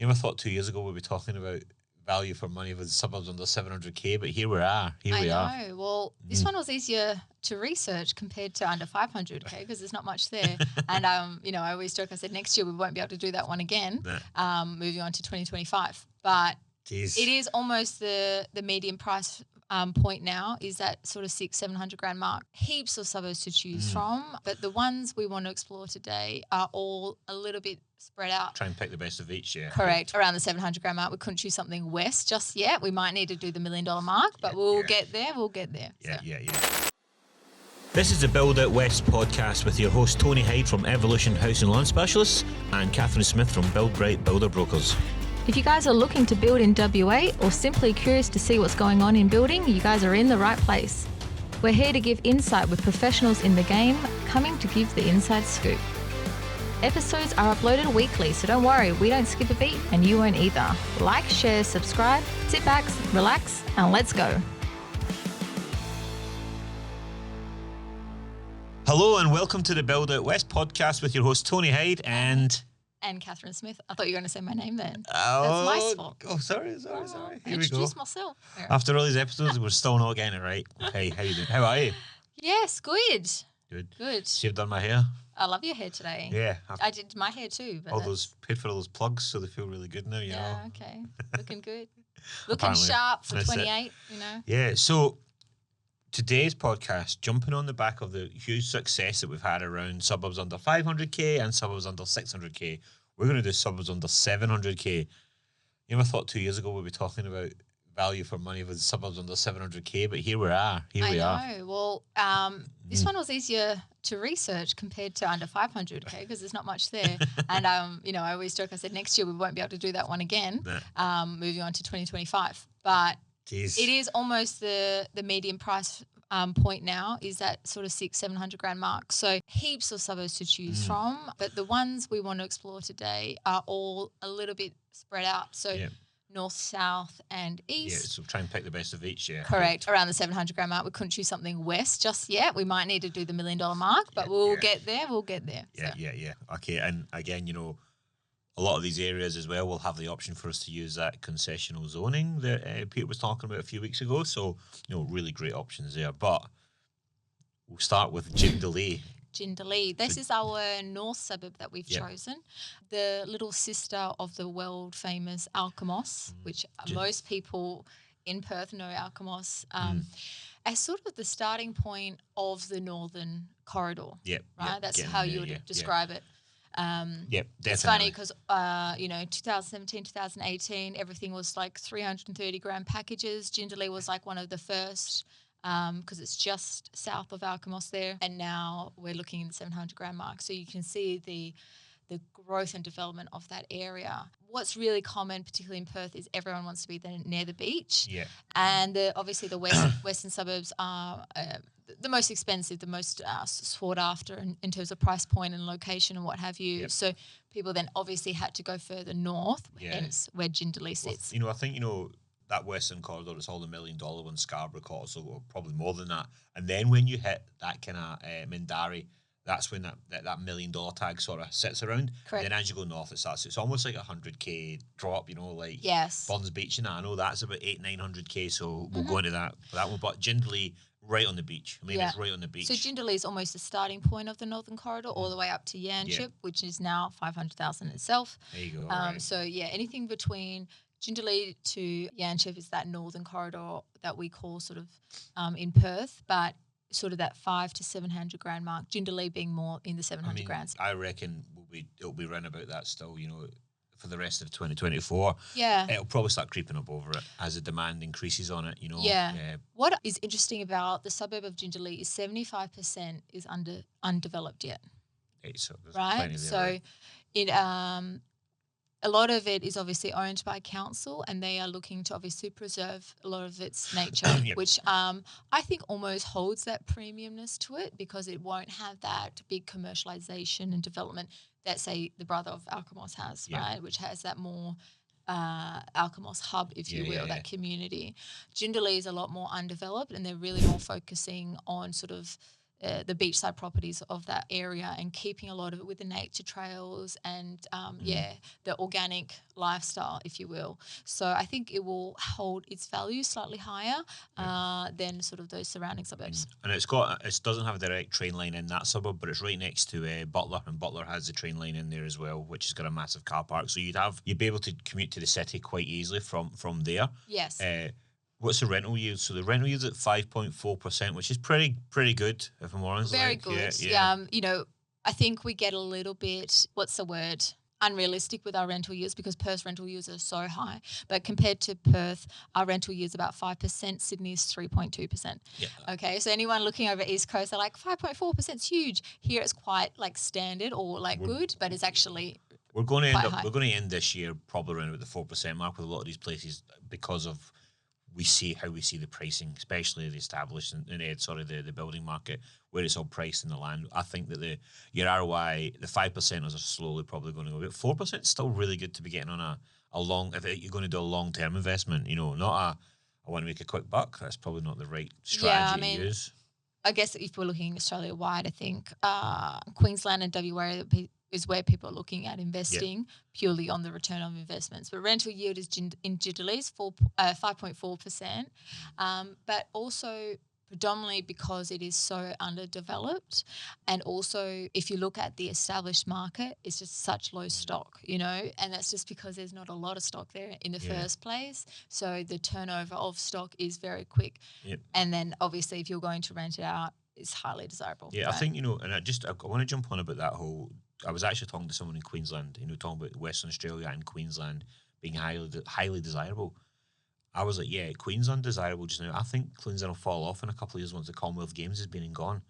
You never thought 2 years ago we'd be talking about value for money with suburbs under 700k, but here we are. I know. Well, this one was easier to research compared to under 500k because there's not much there. And I always joke. I said next year we won't be able to do that one again. Moving on to 2025, but Jeez. It is almost the median price point now is that sort of 600-700 grand mark. Heaps of suburbs to choose from, but the ones we want to explore today are all a little bit spread out. Try and pick the best of each, yeah. Correct. Around the 700 grand mark. We couldn't choose something west just yet. We might need to do the $1 million mark, but we'll get there. We'll get there. Yeah. This is the Build Out West podcast with your host Tony Hyde from Evolution House and Land Specialists and Catherine Smith from Build Bright Builder Brokers. If you guys are looking to build in WA or simply curious to see what's going on in building, you guys are in the right place. We're here to give insight with professionals in the game, coming to give the inside scoop. Episodes are uploaded weekly, so don't worry, we don't skip a beat and you won't either. Like, share, subscribe, sit back, relax, and let's go. Hello and welcome to the Build Out West podcast with your host Tony Hyde and Catherine Smith. I thought you were going to say my name then. Oh, that's my fault. Oh, sorry. Here we go. Introduce myself. After all these episodes, we're still not getting it right. Hey, how you doing? How are you? Yes, good. Good. So you've done my hair? I love your hair today. Yeah. I did my hair too. But paid for all those plugs, so they feel really good now, you know? Yeah, okay. Looking good. Looking sharp for 28, you know? Yeah, so today's podcast, jumping on the back of the huge success that we've had around suburbs under 500k and suburbs under 600k, we're going to do suburbs under 700k. You never thought 2 years ago we'd be talking about value for money with suburbs under 700k, but here we are. I know. Well, this one was easier to research compared to under 500k because there's not much there. And I always joke. I said next year we won't be able to do that one again. Moving on to 2025, but Jeez. It is almost the median price point now is that sort of 600-700 grand mark. So heaps of suburbs to choose from, but the ones we want to explore today are all a little bit spread out. So north, south, and east. Yeah, so try and pick the best of each, yeah. Correct. Around the 700 grand mark. We couldn't choose something west just yet. We might need to do the $1 million mark, but we'll get there. We'll get there. Yeah. Okay, and again, a lot of these areas as well will have the option for us to use that concessional zoning that Peter was talking about a few weeks ago. So, really great options there. But we'll start with Jindalee. Jindalee. This is our north suburb that we've chosen. The little sister of the world famous Alkimos, which most people in Perth know Alkimos, as sort of the starting point of the northern corridor. Right? That's how you would describe it. Definitely. It's funny because 2017, 2018, everything was like 330 grand packages. Jindalee was like one of the first because it's just south of Alkimos there, and now we're looking in the 700 grand mark. So you can see the growth and development of that area. What's really common, particularly in Perth, is everyone wants to be near the beach. Yeah. And obviously the western suburbs are the most expensive, the most sought after in terms of price point and location and what have you. Yep. So people then obviously had to go further north, hence where Jindalee sits. Well, I think, that western corridor, it's all the $1 million one, Scarborough corridor, so probably more than that. And then when you hit that kind of Mindarie, that's when that $1 million tag sort of sits around. Correct. And then as you go north, it's almost like a 100k drop, like Bonds Beach, and I know that's about 800-900k, so we'll go into that one. But Jindalee, right on the beach. It's right on the beach. So Jindalee is almost the starting point of the northern corridor, all the way up to Yanchep, which is now 500,000 itself. There you go. Right. So anything between Jindalee to Yanchep is that northern corridor that we call sort of in Perth, but sort of that 500 to 700 grand mark. Jindalee being more in the 700 grand. I reckon it'll be around about that still. For the rest of 2024. Yeah. It'll probably start creeping up over it as the demand increases on it. Yeah. What is interesting about the suburb of Jindalee is 75% is undeveloped yet. So right. So it a lot of it is obviously owned by council, and they are looking to obviously preserve a lot of its nature, which I think almost holds that premiumness to it because it won't have that big commercialization and development that, say, the brother of Alkimos has, right, which has that more Alkimos hub, if you will, that community. Jindalee is a lot more undeveloped, and they're really more focusing on sort of the beachside properties of that area and keeping a lot of it with the nature trails and the organic lifestyle, if you will. So I think it will hold its value slightly higher than sort of those surrounding suburbs. And it doesn't have a direct train line in that suburb, but it's right next to Butler, and Butler has the train line in there as well, which has got a massive car park. So you'd be able to commute to the city quite easily from there. Yes. What's the rental yield? So the rental yield's at 5.4%, which is pretty good, if I'm honest. Very good. Yeah. I think we get a little bit, what's the word? Unrealistic with our rental yields because Perth's rental yields are so high. But compared to Perth, our rental yield is about 5%. Sydney's 3.2%. Yeah. Okay, so anyone looking over East Coast, they're like 5.4% is huge. Here it's quite like standard or like good, but it's actually we're going to end this year probably around about the 4% mark with a lot of these places because of we see the pricing, especially the established the building market where it's all priced in the land. I think that your ROI, the 5% is slowly probably going to go. But 4% is still really good to be getting on a long. If you're going to do a long term investment, not I want to make a quick buck. That's probably not the right strategy to use. I guess if we're looking Australia wide, I think Queensland and WA is where people are looking at investing purely on the return of investments. But rental yield is in Jindalee is 5.4%, but also predominantly because it is so underdeveloped, and also if you look at the established market, it's just such low stock, and that's just because there's not a lot of stock there in the first place. So the turnover of stock is very quick, and then obviously if you're going to rent it out, it's highly desirable. Yeah, right? I think and I want to jump on about that whole. I was actually talking to someone in Queensland, talking about Western Australia and Queensland being highly desirable. I was like, yeah, Queensland desirable just now. I think Queensland will fall off in a couple of years once the Commonwealth Games has been and gone,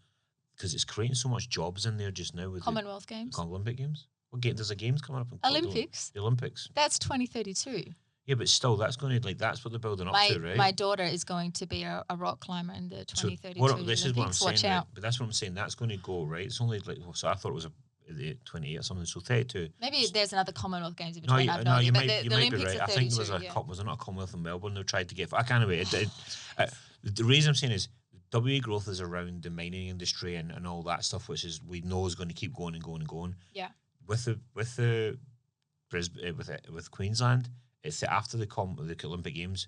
because it's creating so much jobs in there just now with Commonwealth Games, Olympic Games. There's a games coming up in Olympics. The Olympics. That's 2032. Yeah, but still, that's what they're building up to, right? My daughter is going to be a rock climber in the 2032 Olympics. This is what I'm saying. Watch out. But that's what I'm saying. That's going to go, right? It's only so I thought it was 28 or something, so 32. Maybe there's another Commonwealth Games in between. I have no idea. You but might be Olympics right. are 32, I think was there not a Commonwealth in Melbourne they tried to get? I can't wait. The reason I'm saying is WA growth is around the mining industry and all that stuff, which is we know is going to keep going and going and going. Yeah. With Queensland, it's after the Olympic Games.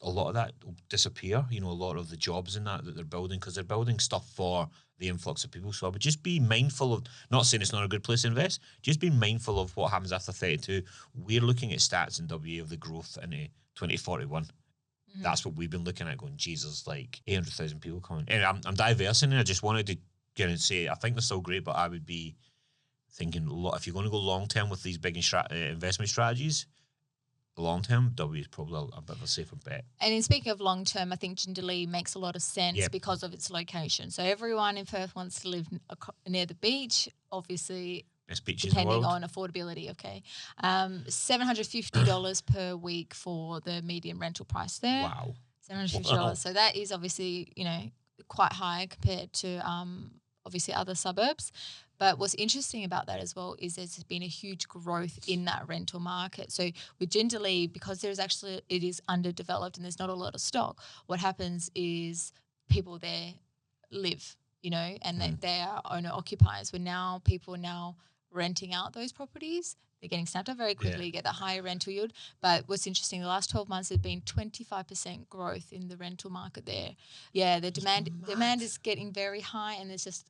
A lot of that will disappear. A lot of the jobs in that they're building, because they're building stuff for the influx of people. So I would just be mindful of, not saying it's not a good place to invest, just be mindful of what happens after 32. We're looking at stats in WA of the growth into 2041. Mm-hmm. That's what we've been looking at, going, Jesus, like 800,000 people coming. And I'm diversing, and I just wanted to get and say, I think they're still great, but I would be thinking, if you're going to go long term with these big investment strategies, long term, W is probably a bit of a safer bet. And in speaking of long term, I think Jindalee makes a lot of sense because of its location. So everyone in Perth wants to live near the beach, obviously. Best beaches depending in the world. On affordability, okay. $750 per week for the median rental price there. Wow. $750. Wow. So that is obviously, quite high compared to obviously other suburbs. But what's interesting about that as well is there's been a huge growth in that rental market. So with Jindalee, because it is underdeveloped and there's not a lot of stock, what happens is people there live, and they are owner occupiers. Where people are now renting out those properties. They're getting snapped up very quickly, get the higher rental yield. But what's interesting, the last 12 months, there's been 25% growth in the rental market there. Yeah, the demand is getting very high, and there's just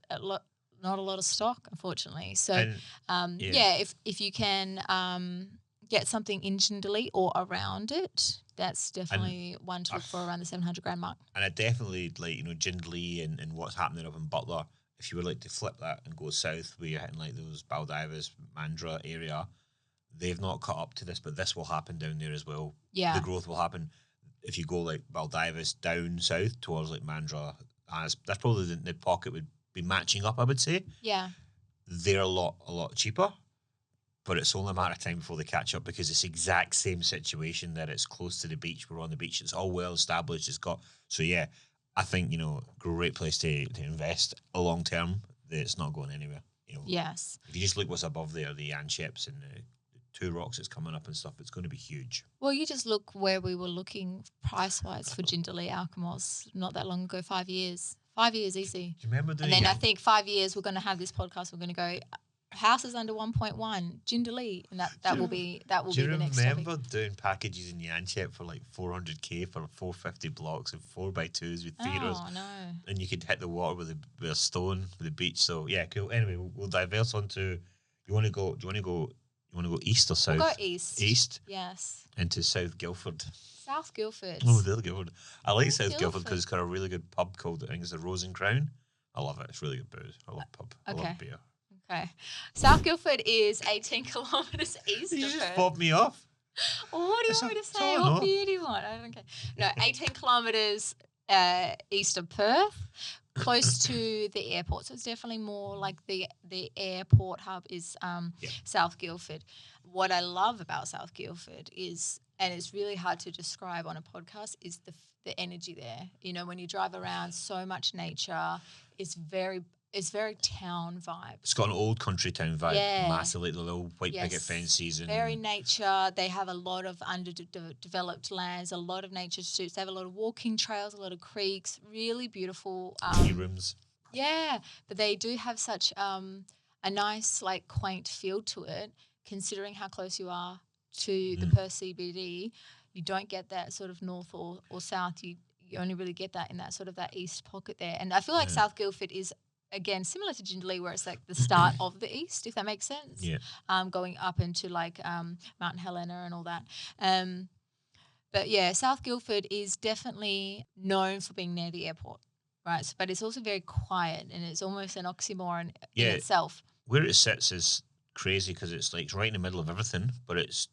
not a lot of stock, unfortunately. So, if you can get something in Jindalee or around it, that's definitely one to look for around the 700 grand mark. And I definitely Jindalee and what's happening up in Butler. If you were to flip that and go south, where you're hitting those Baldivas, Mandurah area, they've not caught up to this, but this will happen down there as well. Yeah, the growth will happen if you go Baldivas down south towards Mandurah. That's probably the pocket would be matching up, I would say. Yeah, they're a lot cheaper, but it's only a matter of time before they catch up, because it's the exact same situation that it's close to the beach. We're on the beach. It's all well established. I think great place to invest a long term. It's not going anywhere. Yes. If you just look what's above there, the Ansheps and the Two Rocks that's coming up and stuff, it's going to be huge. Well, you just look where we were looking price wise for Jindalee Alkimos not that long ago, 5 years. 5 years easy. Do you remember doing And then I think 5 years we're going to have this podcast. We're going to go houses under 1.1, Jindalee, and that will be the next topic. Do you remember doing packages in Yanchep for like 400k for 450 blocks of 4x2s with theatres? Oh, no. And you could hit the water with a stone with the beach. So yeah, cool. Anyway, we'll diverse onto. You want to go east or south? We'll go east. East. Yes. Into South Guildford. South Guildford. Oh, there Guildford. I like South Guildford Guildford because it's got a really good pub called, I think it's the Rose and Crown. I love it. It's really good booze. I love pub. Okay. I love beer. Okay. South Guildford is 18 kilometres east You of just Perth. fobbed me off. Oh, what do you want me to say? What beer do you want? I don't care. No, 18 kilometres east of Perth, close to the airport. So it's definitely more like the airport hub is South Guildford. What I love about South Guildford is, and it's really hard to describe on a podcast, is the energy there. You know, when you drive around, so much nature. It's very town vibe. It's got an old country town vibe. Yeah. Massive, like the little white picket fences. And very nature. They have a lot of underdeveloped lands, a lot of nature pursuits. They have a lot of walking trails, a lot of creeks, really beautiful. Tea rooms. Yeah, but they do have such a nice, like, quaint feel to it, considering how close you are to the Perth CBD. You don't get that sort of north or south. You only really get that in that sort of that east pocket there. And I feel like South Guildford is, again, similar to Jindalee, where it's like the start of the east, if that makes sense. Yeah. Going up into like Mount Helena and all that. But yeah, South Guildford is definitely known for being near the airport, right? So, but it's also very quiet, and it's almost an oxymoron in itself. Where it sits is crazy because it's like right in the middle of everything, but it's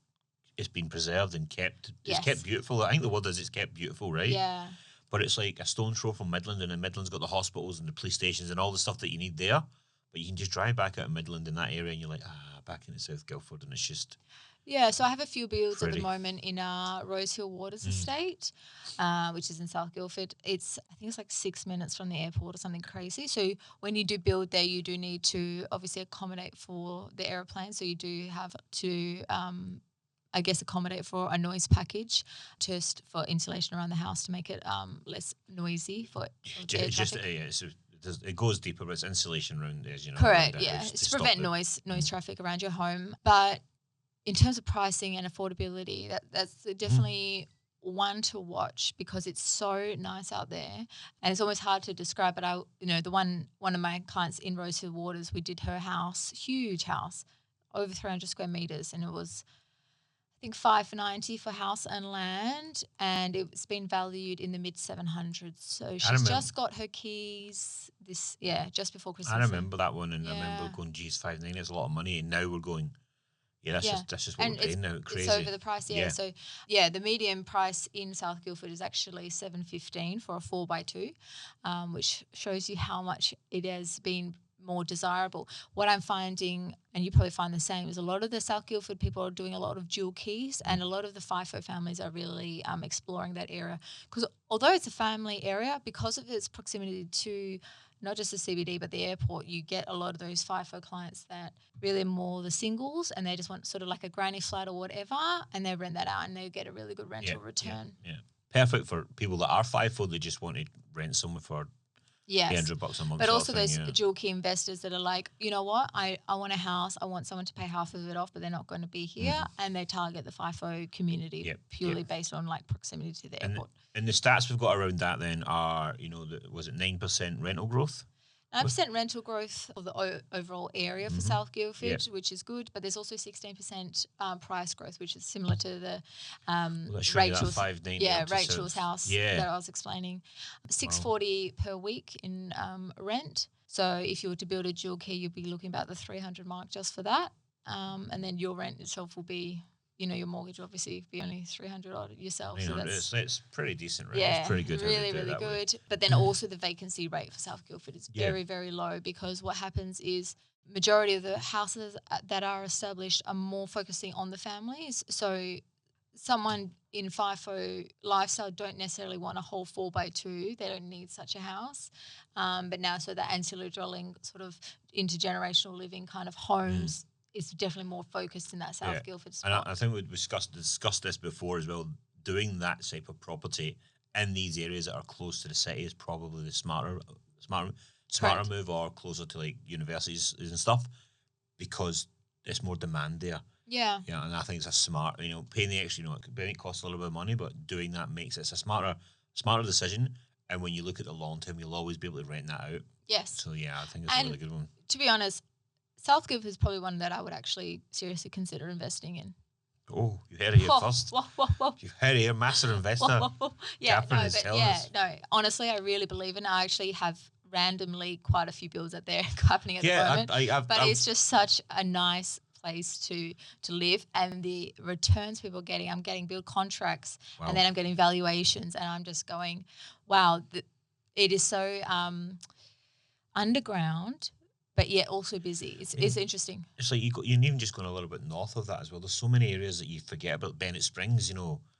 been preserved and kept. It's kept beautiful. I think the word is it's kept beautiful, right? Yeah. But it's like a stone's throw from Midland, and then Midland's got the hospitals and the police stations and all the stuff that you need there. But you can just drive back out of Midland in that area, and you're like, back into South Guildford, and it's just... Yeah, so I have a few builds pretty. at the moment in Rosehill Waters Estate, which is in South Guildford. I think it's like 6 minutes from the airport or something crazy. So when you do build there, you do need to obviously accommodate for the aeroplane. So you do have to... accommodate for a noise package just for insulation around the house to make it less noisy for air traffic. It goes deeper, but it's insulation around, as you know. Correct, yeah. It's to prevent noise traffic around your home. But in terms of pricing and affordability, that's definitely one to watch because it's so nice out there, and it's almost hard to describe. But one of my clients in Rosehill Waters, we did her house, huge house, over 300 square meters, and it was, I think, $590 for house and land, and it's been valued in the mid 700s. So she's just got her keys just before Christmas. I remember that one, and I remember going, geez, $590 is a lot of money, and now we're going, that's just what we're paying now. Crazy. It's over the price, So the median price in South Guildford is actually $715 for a 4x2, which shows you how much it has been more desirable. What I'm finding, and you probably find the same, is a lot of the South Guildford people are doing a lot of dual keys, and a lot of the FIFO families are really exploring that area. Because although it's a family area, because of its proximity to not just the CBD but the airport, you get a lot of those FIFO clients that really are more the singles, and they just want sort of like a granny flat or whatever, and they rent that out and they get a really good rental return. Yeah. Perfect for people that are FIFO, they just want to rent somewhere for $800 a month. But also those dual key investors that are like, you know what, I want a house, I want someone to pay half of it off, but they're not going to be here, and they target the FIFO community purely based on like proximity to the airport. And the stats we've got around that then are, was it 9% rental growth? 9% rental growth of the overall area for South Guildford, which is good, but there's also 16% price growth, which is similar to the Rachel's house that I was explaining. $640 per week in rent. So if you were to build a dual key, you'd be looking about the 300 mark just for that, and then your rent itself will be, your mortgage obviously be only 300 odd yourself. So it's pretty decent, right? Yeah, it's pretty good. Really good. Way. But then also the vacancy rate for South Guildford is very, very low, because what happens is majority of the houses that are established are more focusing on the families. So someone in FIFO lifestyle don't necessarily want a whole 4x2. They don't need such a house. But now, so the ancillary dwelling sort of intergenerational living kind of homes is definitely more focused in that South Guildford spot. And I think we've discussed this before as well. Doing that type of property in these areas that are close to the city is probably the smarter smarter move, or closer to like universities and stuff, because it's more demand there. Yeah. Yeah, and I think it's a smart, paying the extra, it costs a little bit of money, but doing that makes it a smarter decision. And when you look at the long term, you'll always be able to rent that out. Yes. So yeah, I think it's a really good one. To be honest, South Guildford is probably one that I would actually seriously consider investing in. Oh, you heard it here first. Whoa. You've heard it here, master investor. Yeah, Catherine no, honestly, I really believe in it. I actually have randomly quite a few bills out there happening at the moment. But it's just such a nice place to live, and the returns people are getting. I'm getting build contracts, and then I'm getting valuations, and I'm just going, wow, it is so underground, but yet also busy. It's interesting. It's like you're even just going a little bit north of that as well. There's so many areas that you forget about. Bennett Springs,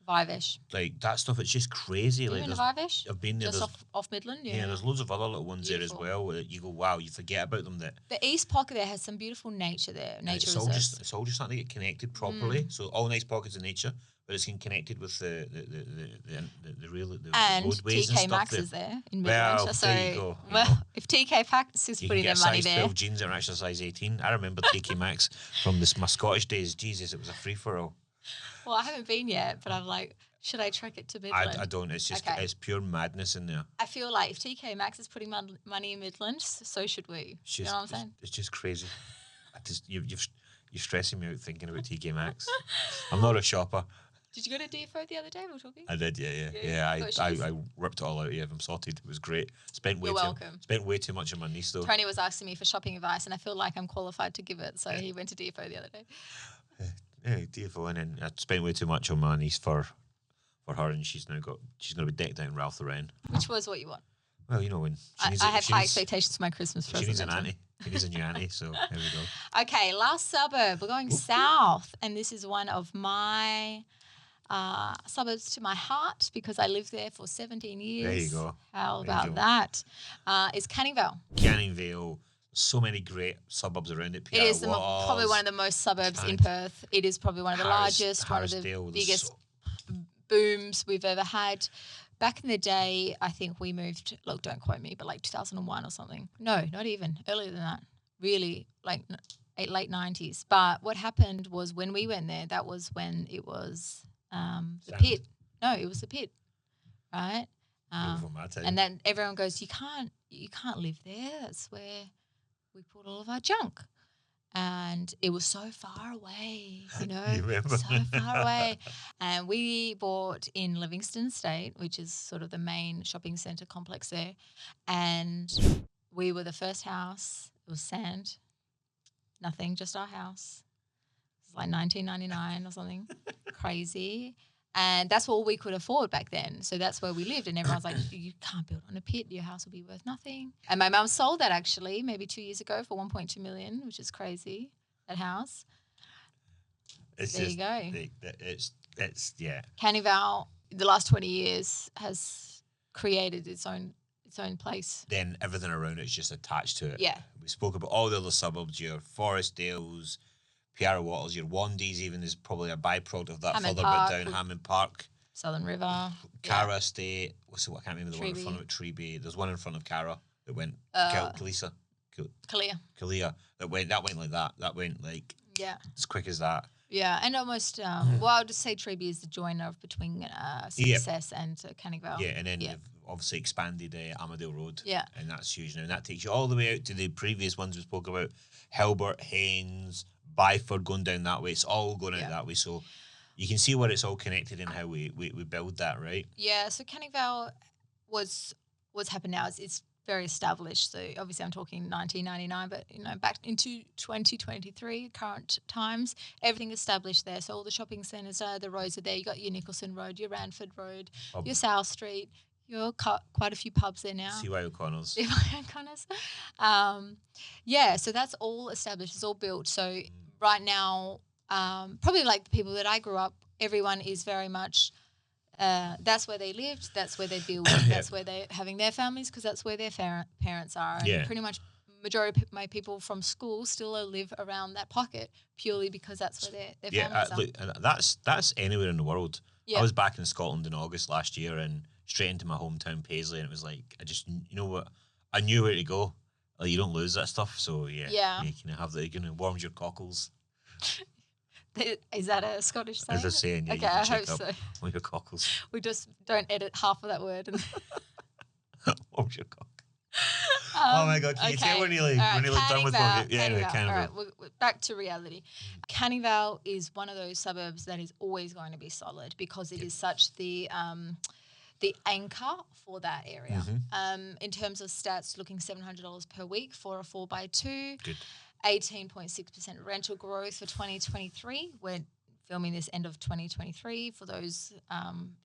Vivesh. Like that stuff, it's just crazy. Have you been to Vivesh? I've been there. Just off Midland, yeah. There's loads of other little ones there as well. Where you go, wow, you forget about them. That the East Pocket there has some beautiful nature there. It's all just starting to get connected properly. So all nice pockets of nature, but it's getting connected with the real and roadways TK and Maxx stuff. is there in Midland. Well, so there you go. If TK Maxx is putting their money there, 12 jeans that are actually size 18. I remember TK Maxx from my Scottish days. Jesus, it was a free for all. Well, I haven't been yet, but I'm like, should I trek it to Midland? I don't. It's just it's pure madness in there. I feel like if TK Maxx is putting money in Midland, so should we. You know what I'm saying? It's just crazy. You're stressing me out thinking about TK Maxx. I'm not a shopper. Did you go to DFO the other day? We were talking. I did, yeah. I ripped it all out. Yeah, I'm sorted. It was great. Spent way too much on my niece though. Tony was asking me for shopping advice, and I feel like I'm qualified to give it. So he went to DFO the other day. Yeah, DFO, and then I spent way too much on my niece for her, and she's going to be decked out in Ralph Lauren. Which was what you want. Well, when I had high expectations for my Christmas present. She needs an auntie. She needs a new auntie. So here we go. Okay, last suburb. We're going south, and this is one of my suburbs to my heart because I lived there for 17 years. There you go. How about that? It's Canningvale. Canningvale. So many great suburbs around it. It is probably one of the most suburbs in Perth. It is probably one of the largest, one of the biggest booms we've ever had. Back in the day, I think we moved, look, don't quote me, but like 2001 or something. No, not even. Earlier than that. Really, like late 90s. But what happened was when we went there, that was when it was the pit. No, it was the pit, right? And then everyone goes, you can't live there. That's where we put all of our junk. And it was so far away, so far away. And we bought in Livingston Estate, which is sort of the main shopping centre complex there. And we were the first house. It was sand, nothing, just our house. It was like 1999 or something, crazy. And that's all we could afford back then. So that's where we lived. And everyone's like, you can't build on a pit. Your house will be worth nothing. And my mum sold that actually maybe 2 years ago for 1.2 million, which is crazy, that house. There you go. It's Canningvale, the last 20 years, has created its own place. Then everything around it's just attached to it. Yeah. We spoke about all the other suburbs, your Forest Dales, Piara Wattles, your Wandies even is probably a byproduct of that Hammond further Park, bit down Hammond Park. Southern River. Cara Estate. I can't remember the one in front of it, Treeby. There's one in front of Cara that went Kalia. That went like that. That went like as quick as that. Yeah, and almost well, I'll just say Treeby is the joiner between Success and Canningvale. Yeah, and then they've obviously expanded Armadale Road. Yeah. And that's huge now. And that takes you all the way out to the previous ones we spoke about. Hilbert, Haynes, Byford going down that way. It's all going out that way. So you can see where it's all connected and how we build that, right? Yeah, so Canningvale what's happened now is it's very established. So obviously I'm talking 1999, but back into 2023, current times, everything established there. So all the shopping centres are, the roads are there. You got your Nicholson Road, your Ranford Road, your South Street. You're quite a few pubs there now. CY O'Connor's. So that's all established. It's all built. So right now, probably like the people that I grew up, everyone is very much, that's where they lived, that's where they built, that's where they're having their families because that's where their parents are. And pretty much majority of my people from school still live around that pocket purely because that's where their families are. Look, and that's anywhere in the world. Yeah. I was back in Scotland in August last year and straight into my hometown Paisley, and it was like I just, I knew where to go. Like, you don't lose that stuff, so Yeah. you can have that. You can warm your cockles. Is that a Scottish saying? As a saying, yeah. Okay, You can I check hope up so. on your cockles. We just don't edit half of that word. Warm your cock. Oh my God! Can you tell we're nearly done with what? Yeah, anyway, Canningvale. All right, we're back to reality. Canningvale is one of those suburbs that is always going to be solid because it is such the anchor for that area. In terms of stats, looking $700 per week for a 4x2. Good. 18.6% rental growth for 2023. We're filming this end of 2023 for those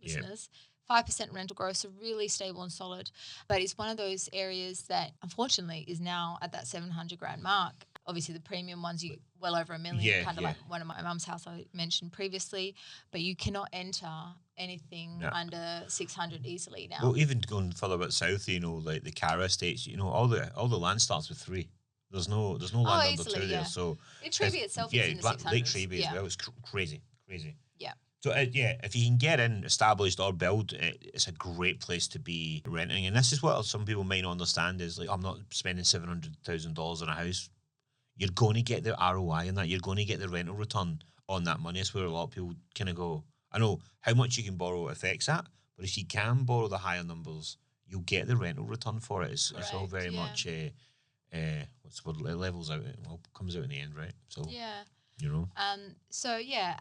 listeners. 5% rental growth, so really stable and solid. But it's one of those areas that, unfortunately, is now at that $700,000 mark. Obviously, the premium ones, you well over $1 million, like one of my mum's house I mentioned previously. But you cannot enter anything under 600 easily now. Well, even going further a bit south, like the Cara estates, all the land starts with 3. There's no land under 2 there. So Treeby itself is in the 600s. Lake Treeby as well. It's crazy. Yeah. So if you can get in, established or build, it's a great place to be renting. And this is what some people might not understand is like, I'm not spending $700,000 on a house. You're going to get the ROI in that. You're going to get the rental return on that money. That's where a lot of people kind of go, I know how much you can borrow affects that, but if you can borrow the higher numbers, you'll get the rental return for it. It's all very much what's the word? It levels out. Well, comes out in the end, right? So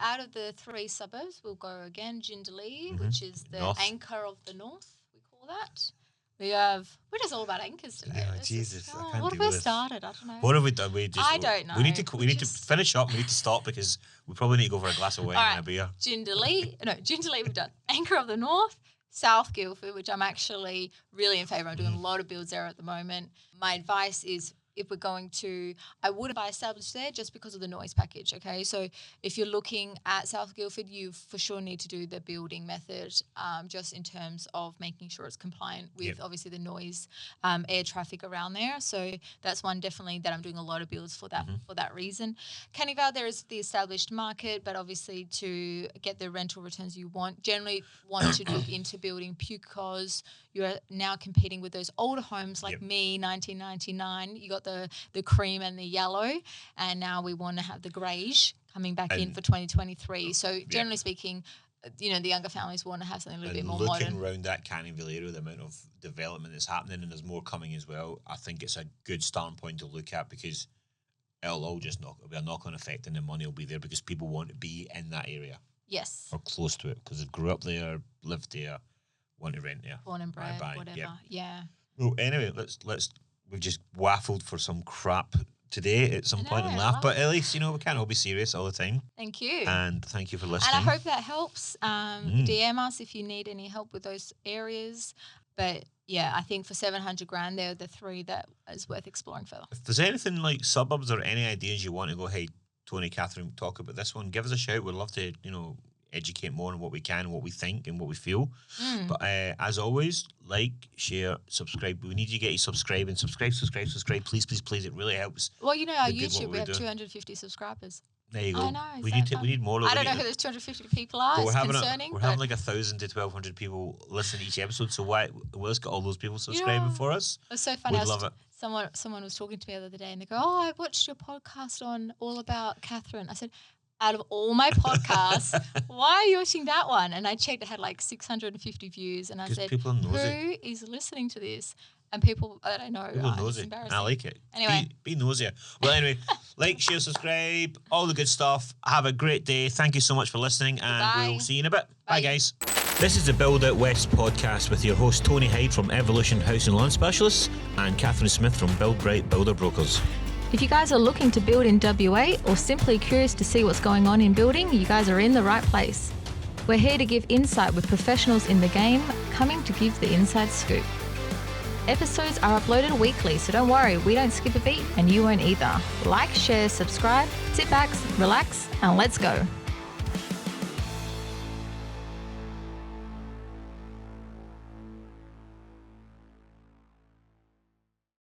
out of the 3 suburbs, we'll go again. Jindalee, which is the anchor of the north. We call that. We're just all about anchors today. Yeah, Jesus, I can't what do have we this. started? I don't know. What have we done? I don't know. We need to finish up. We need to stop because we probably need to go for a glass of wine and a beer. Jindalee we've done. Anchor of the North, South Guildford, which I'm actually really in favour. I'm doing a lot of builds there at the moment. My advice is, if we're going to, I would buy established there just because of the noise package, okay? So if you're looking at South Guildford, you for sure need to do the building method just in terms of making sure it's compliant with obviously the noise, air traffic around there. So that's one definitely that I'm doing a lot of builds for that reason. Canningvale, there is the established market, but obviously to get the rental returns you generally want to look into building because you're now competing with those older homes like me, 1999. You got the cream and the yellow, and now we want to have the greige coming back in for 2023. So generally speaking, the younger families want to have something a little bit more modern. Looking around that Canningvale area, the amount of development that's happening, and there's more coming as well, I think it's a good starting point to look at because it'll all just be a knock-on effect, and the money will be there because people want to be in that area. Yes. Or close to it because they grew up there, lived there, want to rent there. Born and bred, whatever. Yeah. Well, anyway, let's. We've just waffled for some crap today at some point and laughed, but at least, we can't all be serious all the time. Thank you. And thank you for listening. And I hope that helps. DM us if you need any help with those areas. But yeah, I think for $700,000, they're the 3 that is worth exploring further. If there's anything like suburbs or any ideas you want to go, hey, Tony, Catherine, talk about this one, give us a shout. We'd love to, educate more on what we can, what we think, and what we feel. But as always, like, share, subscribe. We need you to get you subscribing. Subscribe. Please. It really helps. Well, our YouTube, we have 250 subscribers. There you go. I know. We need more. I don't know who those 250 people are. It's concerning. We're having like 1,000 to 1,200 people listen to each episode. So let's get all those people subscribing for us. It's so funny. We'd love it. Someone was talking to me the other day and they go, "Oh, I watched your podcast on All About Catherine." I said, out of all my podcasts, why are you watching that one? And I checked, it had like 650 views. And I said, who is listening to this? And people that I know, it's embarrassing. I like it. Anyway. Be nosy. Well, anyway, like, share, subscribe, all the good stuff. Have a great day. Thank you so much for listening, and we'll see you in a bit. Bye, guys. This is the Build Out West podcast with your host, Tony Hyde from Evolution House and Lawn Specialists and Catherine Smith from Build Bright Builder Brokers. If you guys are looking to build in WA or simply curious to see what's going on in building, you guys are in the right place. We're here to give insight with professionals in the game, coming to give the inside scoop. Episodes are uploaded weekly, so don't worry, we don't skip a beat and you won't either. Like, share, subscribe, sit back, relax, and let's go.